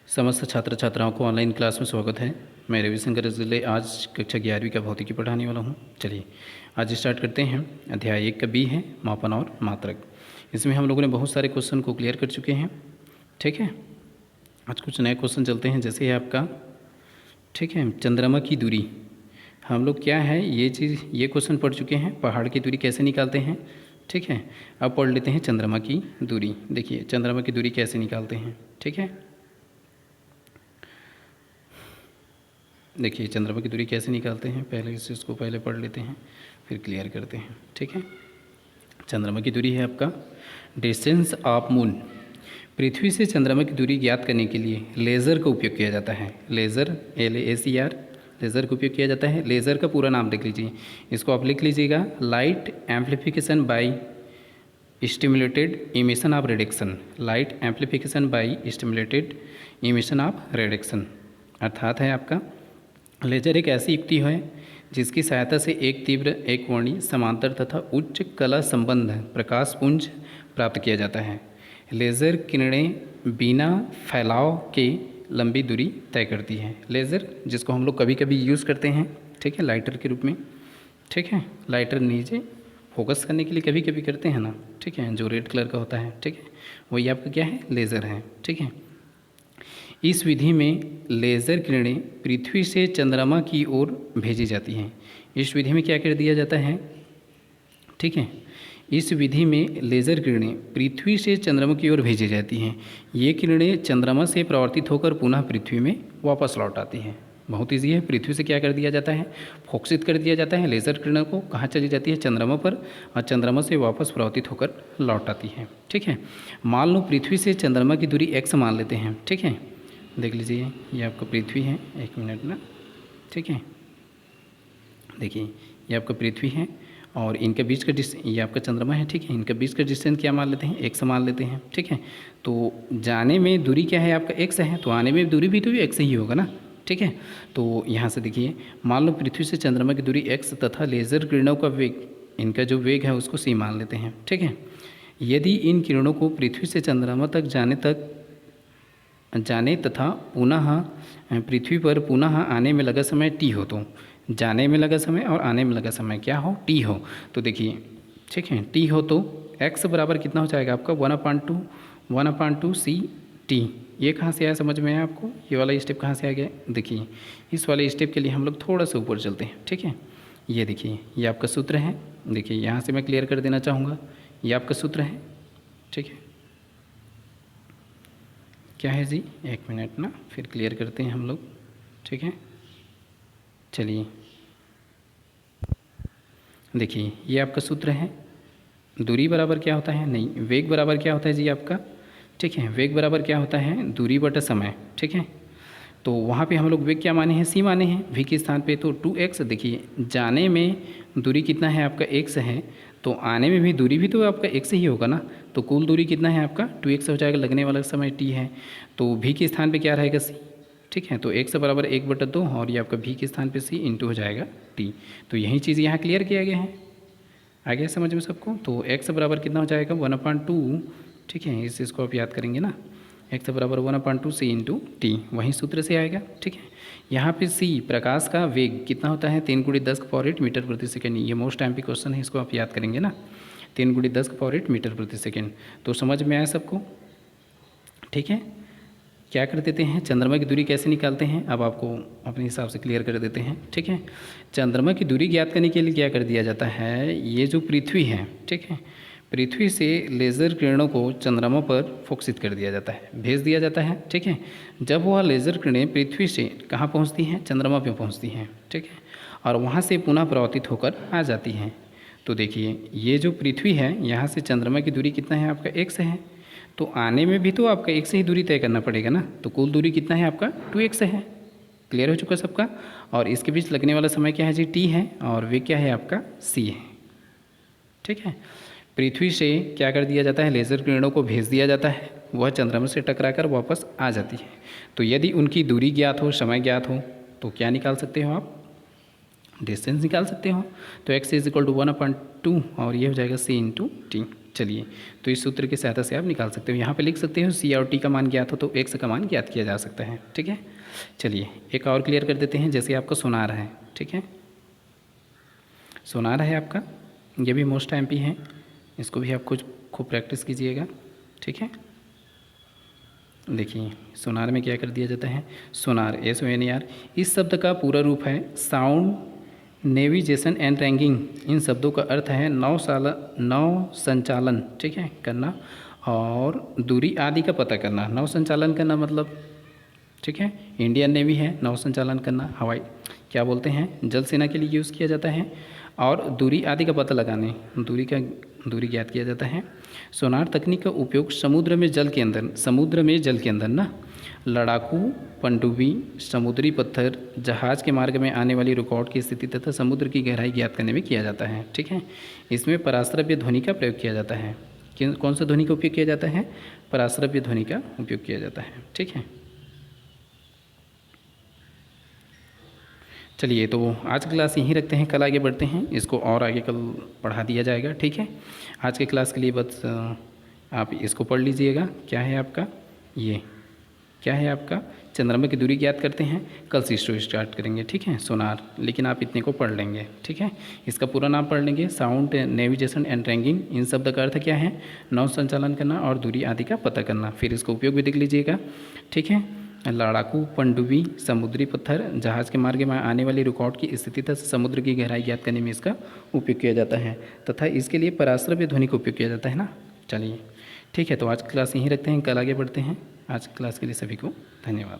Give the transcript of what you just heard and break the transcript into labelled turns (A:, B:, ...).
A: समस्त छात्र छात्राओं को ऑनलाइन क्लास में स्वागत है। मैं रविशंकर जिले आज कक्षा 11वीं का भौतिकी पढ़ाने वाला हूँ। चलिए आज स्टार्ट करते हैं। अध्याय 1 का बी है मापन और मात्रक। इसमें हम लोगों ने बहुत सारे क्वेश्चन को क्लियर कर चुके हैं। ठीक है, आज कुछ नए क्वेश्चन चलते हैं। जैसे है आपका, ठीक है, चंद्रमा की दूरी। हम लोग क्या है ये क्वेश्चन पढ़ चुके हैं, पहाड़ की दूरी कैसे निकालते हैं। ठीक है, अब पढ़ लेते हैं चंद्रमा की दूरी। देखिए चंद्रमा की दूरी कैसे निकालते हैं। ठीक है, देखिए चंद्रमा की दूरी कैसे निकालते हैं, पहले इस चीज़ को पहले पढ़ लेते हैं फिर क्लियर करते हैं। ठीक है, चंद्रमा की दूरी है आपका डिस्टेंस ऑफ मून। पृथ्वी से चंद्रमा की दूरी ज्ञात करने के लिए लेज़र का उपयोग किया जाता है। लेज़र LACR लेज़र का उपयोग किया जाता है। लेज़र का पूरा नाम देख लीजिए, इसको आप लिख लीजिएगा, light amplification by stimulated emission of radiation. Light amplification by stimulated emission of radiation अर्थात है आपका लेजर एक ऐसी युक्ति है जिसकी सहायता से एक तीव्र, एक वर्णी, समांतर तथा उच्च कला संबंध प्रकाश पुंज प्राप्त किया जाता है। लेज़र किरणें बिना फैलाव के लंबी दूरी तय करती है। लेज़र जिसको हम लोग कभी कभी यूज़ करते हैं, ठीक है, लाइटर के रूप में। ठीक है, लाइटर नीचे फोकस करने के लिए कभी कभी करते हैं ना, ठीक है, जो रेड कलर का होता है। ठीक है, वही आपका क्या है, लेज़र है। ठीक है, इस विधि में लेज़र किरणें पृथ्वी से चंद्रमा की ओर भेजी जाती हैं। इस विधि में क्या कर दिया जाता है, ठीक है, इस विधि में लेज़र किरणें पृथ्वी से चंद्रमा की ओर भेजी जाती हैं। ये किरणें चंद्रमा से परावर्तित होकर पुनः पृथ्वी में वापस लौट आती हैं। बहुत ईजी है, पृथ्वी से क्या कर दिया जाता है, फोकसित कर दिया जाता है। लेज़र किरणों को कहाँ चली जाती है, चंद्रमा पर, और चंद्रमा से वापस परावर्तित होकर लौट आती है। ठीक है, मान लो पृथ्वी से चंद्रमा की दूरी x मान लेते हैं। ठीक है, देख लीजिए ये आपका पृथ्वी है, एक मिनट ना, ठीक है, देखिए ये आपका पृथ्वी है और इनके बीच का ये आपका चंद्रमा है। ठीक है, इनके बीच का डिस्टेंस क्या मान लेते हैं, x मान लेते हैं। ठीक है, तो जाने में दूरी क्या है आपका x है, तो आने में दूरी भी तो x ही होगा ना। ठीक है, तो यहाँ से देखिए, मान लो पृथ्वी से चंद्रमा की दूरी x तथा लेज़र किरणों का वेग, इनका जो वेग है उसको c मान लेते हैं। ठीक है, यदि इन किरणों को पृथ्वी से चंद्रमा तक जाने तथा पुनः पृथ्वी पर पुनः आने में लगा समय t हो, तो जाने में लगा समय और आने में लगा समय क्या हो, t हो। तो देखिए, ठीक है, t हो तो x बराबर कितना हो जाएगा आपका 1/2 c t। ये कहाँ से आया, समझ में आया आपको, ये वाला स्टेप कहाँ से आ गया। देखिए इस वाले स्टेप के लिए हम लोग थोड़ा सा ऊपर चलते हैं। ठीक है, ये देखिए ये आपका सूत्र है। देखिए यहाँ से मैं क्लियर कर देना चाहूँगा, ये आपका सूत्र है। ठीक है, क्या है जी, एक मिनट ना, फिर क्लियर करते हैं हम लोग। ठीक है, चलिए देखिए ये आपका सूत्र है। दूरी बराबर क्या होता है, नहीं, वेग बराबर क्या होता है जी आपका, ठीक है, वेग बराबर क्या होता है, दूरी बटा समय। ठीक है, तो वहाँ पे हम लोग वेग क्या माने हैं, c माने हैं, v के स्थान पे तो 2x। देखिए जाने में दूरी कितना है आपका x है, तो आने में भी दूरी भी तो आपका x ही होगा ना। तो कुल दूरी कितना है आपका 2x हो जाएगा, लगने वाला समय t है, तो v के स्थान पे क्या रहेगा c। ठीक है, तो x बराबर 1/2 और ये आपका v के स्थान पे c इंटू हो जाएगा t। तो यही चीज़ यहाँ क्लियर किया गया है, आ गया समझ में सबको। तो x बराबर कितना हो जाएगा 1/2। ठीक है, इस चीज़ को आप याद करेंगे ना, x बराबर 1/2 c इंटू टी, वहीं सूत्र से आएगा। ठीक है, यहाँ पे c प्रकाश का वेग कितना होता है, 3 × 10⁸ मीटर प्रति सेकेंड। ये मोस्ट टाइम पे क्वेश्चन है, इसको आप याद करेंगे ना, 3 × 10⁸ मीटर प्रति सेकेंड। तो समझ में आया सबको। ठीक है, क्या कर देते हैं, चंद्रमा की दूरी कैसे निकालते हैं, अब आपको अपने हिसाब से क्लियर कर देते हैं। ठीक है, चंद्रमा की दूरी ज्ञात करने के लिए क्या कर दिया जाता है, ये जो पृथ्वी है, ठीक है, पृथ्वी से लेज़र किरणों को चंद्रमा पर फोकसित कर दिया जाता है, भेज दिया जाता है। ठीक है, जब वह लेज़र किरणें पृथ्वी से कहाँ पहुँचती हैं, चंद्रमा पर पहुँचती हैं। ठीक है, और वहाँ से पुनः परावर्तित होकर आ जाती हैं। तो देखिए ये जो पृथ्वी है, यहाँ से चंद्रमा की दूरी कितना है आपका x है, तो आने में भी तो आपका x ही दूरी तय करना पड़ेगा ना। तो कुल दूरी कितना है आपका 2x है। क्लियर हो चुका सबका। और इसके बीच लगने वाला समय क्या है जी, t है, और वे क्या है आपका c है। ठीक है, पृथ्वी से क्या कर दिया जाता है, लेज़र किरणों को भेज दिया जाता है, वह चंद्रमा से टकराकर वापस आ जाती है। तो यदि उनकी दूरी ज्ञात हो, समय ज्ञात हो, तो क्या निकाल सकते हो आप, डिस्टेंस निकाल सकते हो। तो x इज इक्वल टू 1/2 और ये हो जाएगा c/t। चलिए, तो इस सूत्र की सहायता से आप निकाल सकते हो। यहाँ पे लिख सकते हो c और t का मान ज्ञात हो तो x का मान ज्ञात किया जा सकता है। ठीक है, चलिए एक और क्लियर कर देते हैं। जैसे आपका सोनार है, ठीक है, सोनार है आपका, ये भी मोस्ट एमपी है, इसको भी आप कुछ खूब प्रैक्टिस कीजिएगा। ठीक है, देखिए सोनार में क्या कर दिया जाता है, सोनार SONAR इस शब्द का पूरा रूप है साउंड नेविगेशन एंड रैंकिंग। इन शब्दों का अर्थ है नौ संचालन, ठीक है, करना और दूरी आदि का पता करना। नौ संचालन करना मतलब, ठीक है, इंडियन नेवी है, नौ संचालन करना, हवाई क्या बोलते हैं, जल सेना के लिए यूज़ किया जाता है। और दूरी आदि का पता लगाने, दूरी ज्ञात किया जाता है। सोनार तकनीक का उपयोग समुद्र में जल के अंदर ना लड़ाकू पनडुब्बी, समुद्री पत्थर, जहाज़ के मार्ग में आने वाली रुकावट की स्थिति तथा समुद्र की गहराई ज्ञात करने में किया जाता है। ठीक है, इसमें पराश्रव्य ध्वनि का प्रयोग किया जाता है। कौन सा ध्वनि का उपयोग किया जाता है, पराश्रव्य ध्वनि का उपयोग किया जाता है। ठीक है, चलिए तो आज की क्लास यहीं रखते हैं, कल आगे बढ़ते हैं, इसको और आगे कल पढ़ा दिया जाएगा। ठीक है, आज के क्लास के लिए बस आप इसको पढ़ लीजिएगा। क्या है आपका, ये क्या है आपका, चंद्रमा की दूरी ज्ञात करते हैं, कल से स्टार्ट करेंगे। ठीक है, सोनार, लेकिन आप इतने को पढ़ लेंगे। ठीक है, इसका पूरा नाम पढ़ लेंगे, साउंड नेविगेशन एंड रैंकिंग। इन शब्द का अर्थ क्या है, नौ संचालन करना और दूरी आदि का पता करना। फिर इसका उपयोग भी देख लीजिएगा। ठीक है, लड़ाकू पनडुब्बी, समुद्री पत्थर, जहाज़ के मार्ग में आने वाली रुकावट की स्थिति तथा समुद्र की गहराई ज्ञात करने में इसका उपयोग किया जाता है तथा इसके लिए पराश्रव्य ध्वनि का उपयोग किया जाता है ना। चलिए ठीक है, तो आज की क्लास यहीं रखते हैं, कल आगे बढ़ते हैं। आज की क्लास के लिए सभी को धन्यवाद।